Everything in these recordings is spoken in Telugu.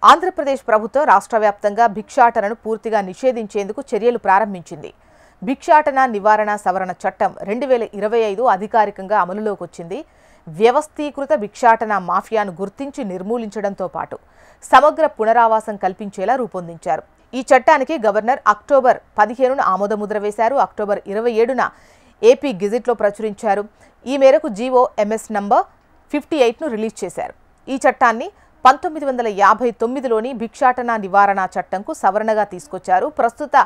ఆంధ్రప్రదేశ్ ప్రభుత్వం రాష్ట్ర వ్యాప్తంగా భిక్షాటనను పూర్తిగా నిషేధించేందుకు చర్యలు ప్రారంభించింది. భిక్షాటన నివారణ సవరణ చట్టం 2025 అధికారికంగా అమలులోకి వచ్చింది. వ్యవస్థీకృత భిక్షాటన మాఫియాను గుర్తించి నిర్మూలించడంతో పాటు సమగ్ర పునరావాసం కల్పించేలా రూపొందించారు. ఈ చట్టానికి గవర్నర్ అక్టోబర్ 15న ఆమోదముద్ర వేశారు. అక్టోబర్ 27న ఏపీ గెజిట్లో ప్రచురించారు. ఈ మేరకు జీవో ఎంఎస్ నంబర్ 58ను రిలీజ్ చేశారు. ఈ చట్టాన్ని 1959లోని భిక్షాటన నివారణ చట్టంకు సవరణగా తీసుకొచ్చారు. ప్రస్తుత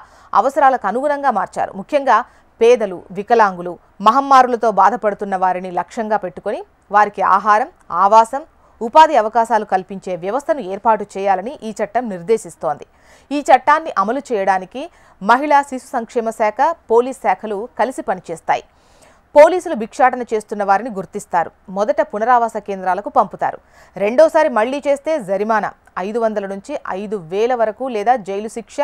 అవసరాలకు అనుగుణంగా మార్చారు. ముఖ్యంగా పేదలు, వికలాంగులు, మహమ్మారులతో బాధపడుతున్న వారిని లక్ష్యంగా పెట్టుకుని వారికి ఆహారం, ఆవాసం, ఉపాధి అవకాశాలు కల్పించే వ్యవస్థను ఏర్పాటు చేయాలని ఈ చట్టం నిర్దేశిస్తోంది. ఈ చట్టాన్ని అమలు చేయడానికి మహిళా శిశు సంక్షేమ శాఖ, పోలీస్ శాఖలు కలిసి పనిచేస్తాయి. పోలీసులు భిక్షాటన చేస్తున్న వారిని గుర్తిస్తారు. మొదట పునరావాస కేంద్రాలకు పంపుతారు. రెండోసారి మళ్లీ చేస్తే జరిమానా 500 నుంచి 5,000 వరకు లేదా జైలు శిక్ష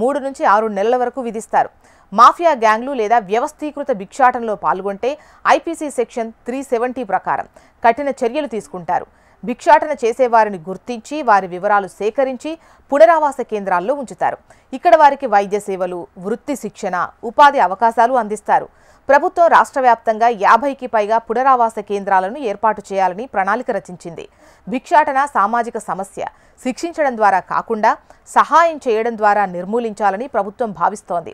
3 నుంచి 6 నెలల వరకు విధిస్తారు. మాఫియా గ్యాంగ్లు లేదా వ్యవస్థీకృత భిక్షాటనలో పాల్గొంటే ఐపీసీ సెక్షన్ 370 ప్రకారం కఠిన చర్యలు తీసుకుంటారు. భిక్షాటన చేసేవారిని గుర్తించి వారి వివరాలు సేకరించి పునరావాస కేంద్రాల్లో ఉంచుతారు. ఇక్కడ వారికి వైద్య సేవలు, వృత్తి శిక్షణ, ఉపాధి అవకాశాలు అందిస్తారు. ప్రభుత్వం రాష్ట్ర వ్యాప్తంగా 50కి పైగా పునరావాస కేంద్రాలను ఏర్పాటు చేయాలని ప్రణాళిక రచించింది. భిక్షాటన సామాజిక సమస్య. శిక్షించడం ద్వారా కాకుండా సహాయం చేయడం ద్వారా నిర్మూలించాలని ప్రభుత్వం భావిస్తోంది.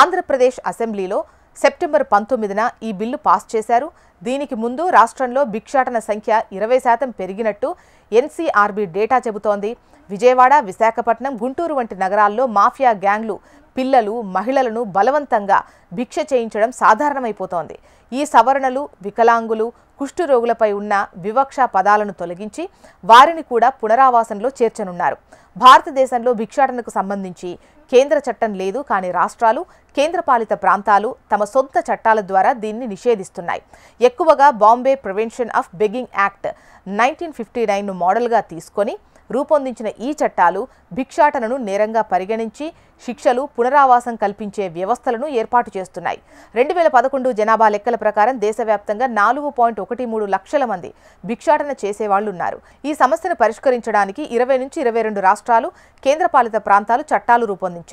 ఆంధ్రప్రదేశ్ అసెంబ్లీలో సెప్టెంబర్ 19న ఈ బిల్లు పాస్ చేశారు. దీనికి ముందు రాష్ట్రంలో భిక్షాటన సంఖ్య 20% పెరిగినట్టు ఎన్సీఆర్బీ డేటా చెబుతోంది. విజయవాడ, విశాఖపట్నం, గుంటూరు వంటి నగరాల్లో మాఫియా గ్యాంగ్లు పిల్లలు, మహిళలను బలవంతంగా భిక్ష చేయించడం సాధారణమైపోతోంది. ఈ సవరణలు వికలాంగులు, కుష్ఠరోగులపై ఉన్న వివక్ష పదాలను తొలగించి వారిని కూడా పునరావాసంలో చేర్చనున్నారు. భారతదేశంలో భిక్షాటనకు సంబంధించి కేంద్ర చట్టం లేదు. కానీ రాష్ట్రాలు, కేంద్రపాలిత ప్రాంతాలు తమ సొంత చట్టాల ద్వారా దీన్ని నిషేధిస్తున్నాయి. ఎక్కువగా Bombay prevention of begging act 1959ను మోడల్గా తీసుకొని రూపొందించిన ఈ చట్టాలు భిక్షాటనను నేరంగా పరిగణించి శిక్షలు, పునరావాసం కల్పించే వ్యవస్థలను ఏర్పాటు చేస్తున్నాయి. 2011 జనాభా లెక్కల ప్రకారం దేశవ్యాప్తంగా 4.13 లక్షల మంది భిక్షాటన చేసేవాళ్లున్నారు. ఈ సమస్యను పరిష్కరించడానికి 20 నుంచి 22 రాష్ట్రాలు, కేంద్రపాలిత ప్రాంతాలు చట్టాలు రూపొందించారు.